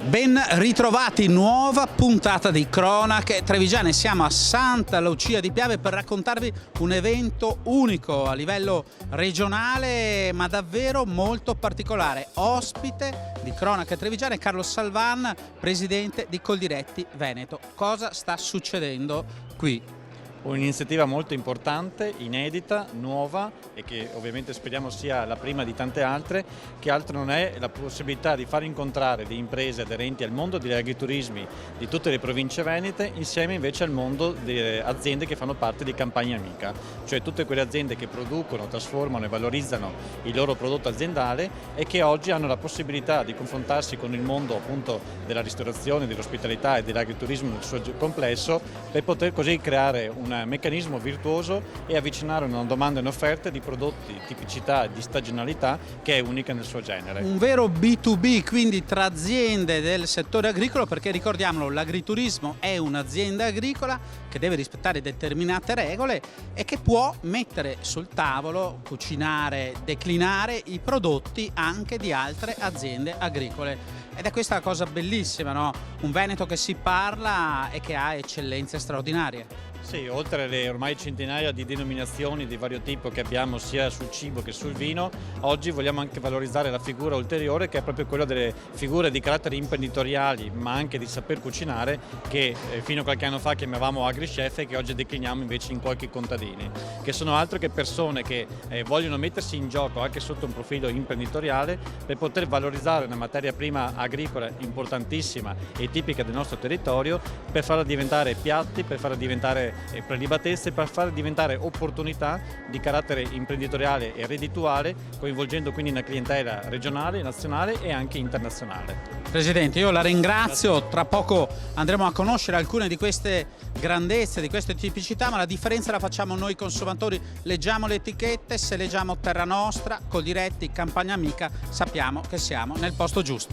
Ben ritrovati, nuova puntata di Cronache Trevigiane. Siamo a Santa Lucia di Piave per raccontarvi un evento unico a livello regionale, ma davvero molto particolare. Ospite di Cronache Trevigiane Carlo Salvan, presidente di Coldiretti Veneto. Cosa sta succedendo qui? Un'iniziativa molto importante, inedita, nuova e che ovviamente speriamo sia la prima di tante altre, che altro non è la possibilità di far incontrare le imprese aderenti al mondo degli agriturismi di tutte le province venete insieme invece al mondo delle aziende che fanno parte di Campagna Amica, cioè tutte quelle aziende che producono, trasformano e valorizzano il loro prodotto aziendale e che oggi hanno la possibilità di confrontarsi con il mondo appunto della ristorazione, dell'ospitalità e dell'agriturismo nel suo complesso per poter così creare un meccanismo virtuoso e avvicinare una domanda e un'offerta di prodotti, tipicità, di stagionalità che è unica nel suo genere. Un vero B2B, quindi tra aziende del settore agricolo, perché ricordiamolo, l'agriturismo è un'azienda agricola che deve rispettare determinate regole e che può mettere sul tavolo, cucinare, declinare i prodotti anche di altre aziende agricole. Ed è questa la cosa bellissima, no? Un Veneto che si parla e che ha eccellenze straordinarie. Sì, oltre alle ormai centinaia di denominazioni di vario tipo che abbiamo sia sul cibo che sul vino, oggi vogliamo anche valorizzare la figura ulteriore che è proprio quella delle figure di carattere imprenditoriali ma anche di saper cucinare che fino a qualche anno fa chiamavamo agri-chef e che oggi decliniamo invece in qualche contadini, che sono altro che persone che vogliono mettersi in gioco anche sotto un profilo imprenditoriale per poter valorizzare una materia prima agricola importantissima e tipica del nostro territorio per farla diventare piatti, per farla diventare prelibatezze, per far diventare opportunità di carattere imprenditoriale e reddituale, coinvolgendo quindi una clientela regionale, nazionale e anche internazionale. Presidente, io la ringrazio, tra poco andremo a conoscere alcune di queste grandezze, di queste tipicità, ma la differenza la facciamo noi consumatori, leggiamo le etichette, se leggiamo Terra Nostra, Coldiretti, Campagna Amica, sappiamo che siamo nel posto giusto.